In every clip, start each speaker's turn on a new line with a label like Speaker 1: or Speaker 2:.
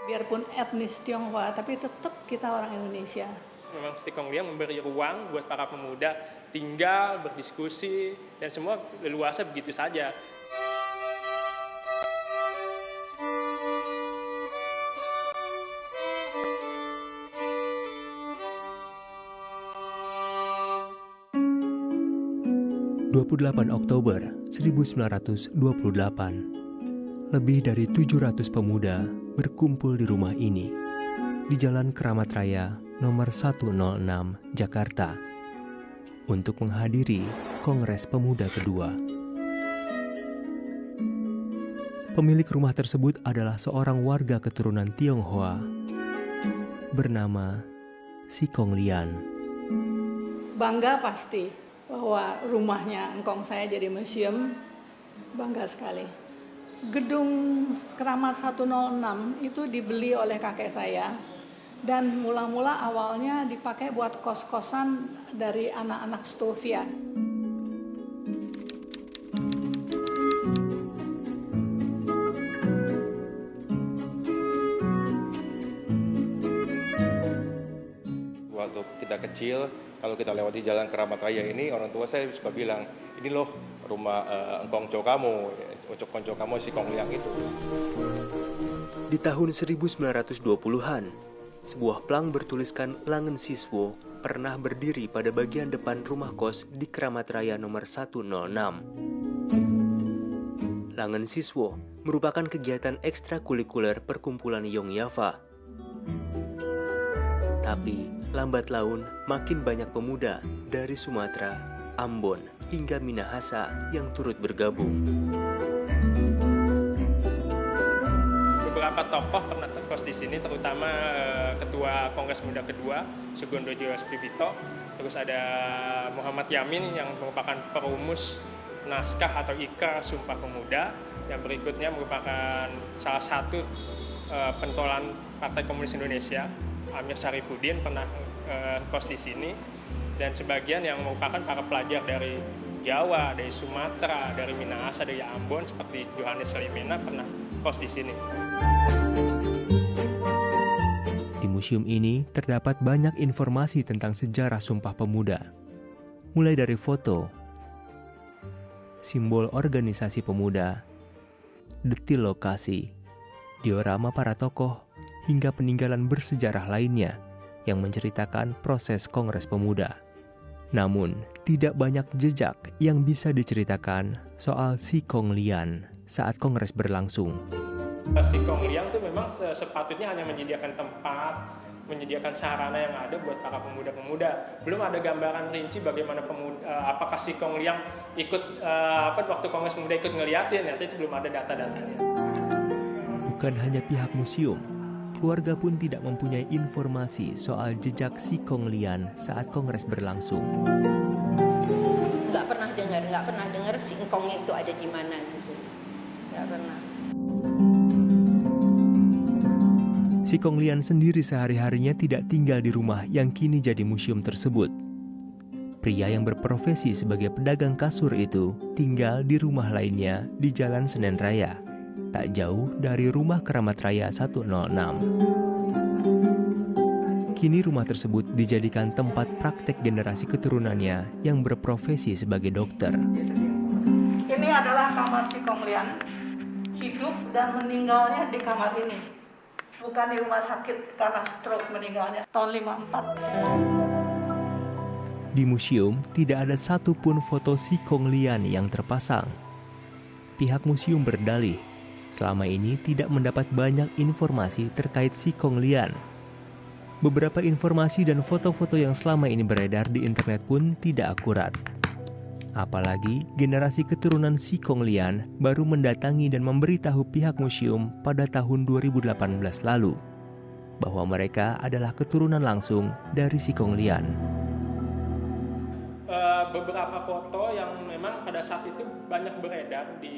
Speaker 1: Biarpun etnis Tionghoa, tapi tetap kita orang Indonesia.
Speaker 2: Memang Sikong Liang memberi ruang buat para pemuda tinggal, berdiskusi, dan semua leluasa begitu saja.
Speaker 3: ...28 Oktober 1928, lebih dari 700 pemuda berkumpul di rumah ini, di Jalan Keramat Raya nomor 106, Jakarta, untuk menghadiri Kongres Pemuda kedua. Pemilik rumah tersebut adalah seorang warga keturunan Tionghoa bernama Sikong Lian.
Speaker 1: Bangga pasti bahwa rumahnya engkong saya jadi museum, bangga sekali. Gedung Keramat 106 itu dibeli oleh kakek saya, dan mula-mula awalnya dipakai buat kos-kosan dari anak-anak Stovia.
Speaker 4: Waktu kita kecil, kalau kita lewati Jalan Keramat Raya ini, orang tua saya suka bilang, ini loh rumah engkongco kamu, engkongco kamu Sikong Liang itu.
Speaker 3: Di tahun 1920-an, sebuah plang bertuliskan Langen Siswo pernah berdiri pada bagian depan rumah kos di Keramat Raya nomor 106. Langen Siswo merupakan kegiatan ekstrakurikuler perkumpulan Yongyafa. Tapi, lambat laun makin banyak pemuda dari Sumatera, Ambon, hingga Minahasa yang turut bergabung.
Speaker 2: Beberapa tokoh pernah terkos di sini, terutama Ketua Kongres Pemuda kedua, Sugondojo Spibito. Terus ada Muhammad Yamin yang merupakan perumus naskah atau ikrar Sumpah Pemuda. Yang berikutnya merupakan salah satu pentolan Partai Komunis Indonesia, Amir Syarifuddin pernah kos di sini, dan sebagian yang merupakan para pelajar dari Jawa, dari Sumatera, dari Minahasa, dari Ambon seperti Johannes Slimena pernah kos di sini.
Speaker 3: Di museum ini terdapat banyak informasi tentang sejarah Sumpah Pemuda, mulai dari foto, simbol organisasi pemuda, detil lokasi, diorama para tokoh, hingga peninggalan bersejarah lainnya yang menceritakan proses Kongres Pemuda. Namun, tidak banyak jejak yang bisa diceritakan soal Sikong Lian saat Kongres berlangsung.
Speaker 2: Sikong Liang itu memang sepatutnya hanya menyediakan tempat, menyediakan sarana yang ada buat para pemuda-pemuda. Belum ada gambaran rinci bagaimana apakah Sikong Liang ikut waktu Kongres Pemuda ikut ngeliatin, ya itu belum ada data-datanya.
Speaker 3: Bukan hanya pihak museum, keluarga pun tidak mempunyai informasi soal jejak Sikong Lian saat Kongres berlangsung.
Speaker 5: Nggak pernah dengar si engkongnya itu ada di mana gitu. Nggak pernah.
Speaker 3: Sikong Lian sendiri sehari-harinya tidak tinggal di rumah yang kini jadi museum tersebut. Pria yang berprofesi sebagai pedagang kasur itu tinggal di rumah lainnya di Jalan Senen Raya, tak jauh dari rumah Keramat Raya 106. Kini rumah tersebut dijadikan tempat praktek generasi keturunannya yang berprofesi sebagai dokter.
Speaker 1: Ini adalah kamar Sikong Lian, hidup dan meninggalnya di kamar ini. Bukan di rumah sakit karena stroke meninggalnya tahun 54.
Speaker 3: Di museum tidak ada satupun foto Sikong Lian yang terpasang. Pihak museum berdalih selama ini tidak mendapat banyak informasi terkait Sikong Lian. Beberapa informasi dan foto-foto yang selama ini beredar di internet pun tidak akurat. Apalagi generasi keturunan Sikong Lian baru mendatangi dan memberitahu pihak museum pada tahun 2018 lalu bahwa mereka adalah keturunan langsung dari Sikong Lian.
Speaker 2: Beberapa foto yang memang pada saat itu banyak beredar di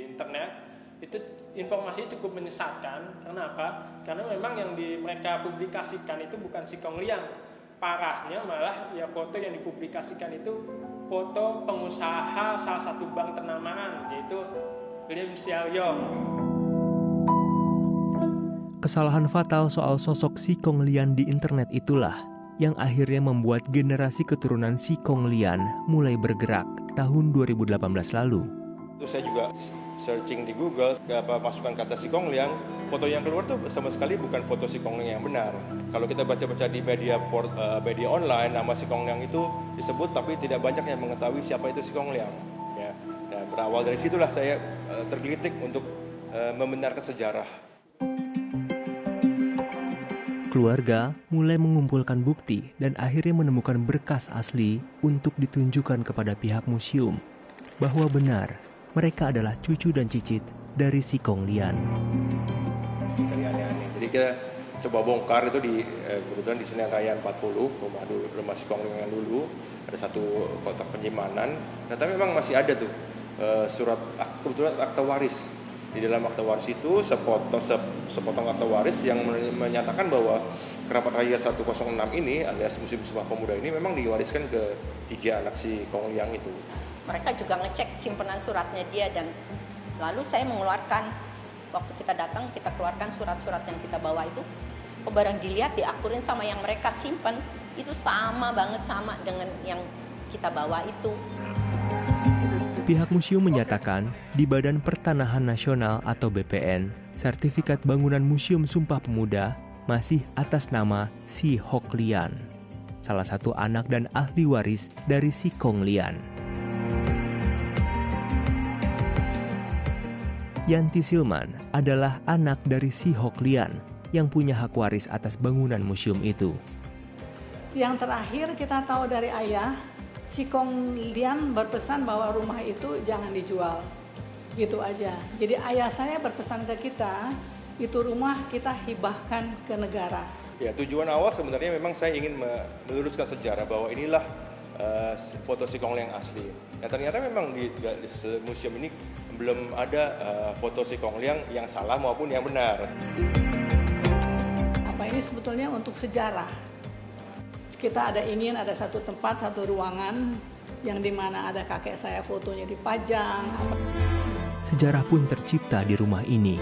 Speaker 2: internet, itu informasi cukup menyesatkan. Karena apa? Karena memang yang mereka publikasikan itu bukan Sikong Liang. Parahnya malah ya foto yang dipublikasikan itu foto pengusaha salah satu bank ternama, yaitu Lim Xiaoyong.
Speaker 3: Kesalahan fatal soal sosok Si Kong Lian di internet itulah yang akhirnya membuat generasi keturunan Si Kong Lian mulai bergerak tahun 2018 lalu.
Speaker 4: Terus saya juga searching di Google, masukkan kata Si Kong Lian, foto yang keluar tuh sama sekali bukan foto Si Kong Lian yang benar. Kalau kita baca-baca di media online, nama Si Kong Lian itu disebut, tapi tidak banyak yang mengetahui siapa itu Si Kong Lian. Ya. Dan berawal dari situlah saya tergelitik untuk membenarkan sejarah.
Speaker 3: Keluarga mulai mengumpulkan bukti dan akhirnya menemukan berkas asli untuk ditunjukkan kepada pihak museum bahwa benar mereka adalah cucu dan cicit dari Si Kong Lian.
Speaker 4: Jadi kita coba bongkar itu kebetulan di Senen Raya 40, rumah Si Kong Lian dulu, ada satu kotak penyimpanan. Ternyata memang masih ada tuh kebetulan akta waris. Di dalam akta waris itu sepotong akta waris yang menyatakan bahwa kerabat raya 106 ini alias Museum Sumpah Pemuda ini memang diwariskan ke 3 anak Si Kong Lian itu.
Speaker 5: Mereka juga ngecek simpenan suratnya dia, dan lalu saya mengeluarkan, waktu kita datang kita keluarkan surat-surat yang kita bawa itu. Barang dilihat diakurin sama yang mereka simpan itu sama banget sama dengan yang kita bawa itu.
Speaker 3: Pihak museum menyatakan di Badan Pertanahan Nasional atau BPN, sertifikat bangunan Museum Sumpah Pemuda masih atas nama Si Hok Lian, salah satu anak dan ahli waris dari Si Kong Lian. Yanti Silman adalah anak dari Si Hok Lian yang punya hak waris atas bangunan museum itu.
Speaker 1: Yang terakhir kita tahu dari ayah, Si Kong Lian berpesan bahwa rumah itu jangan dijual, gitu aja. Jadi ayah saya berpesan ke kita, itu rumah kita hibahkan ke negara.
Speaker 4: Ya, tujuan awal sebenarnya memang saya ingin meluruskan sejarah bahwa inilah foto Si Kong Lian asli. Dan ternyata memang di museum ini belum ada foto Si Kong Lian yang salah maupun yang benar.
Speaker 1: Apa ini sebetulnya untuk sejarah? Kita ingin ada satu tempat, satu ruangan yang dimana ada kakek saya fotonya dipajang.
Speaker 3: Sejarah pun tercipta di rumah ini.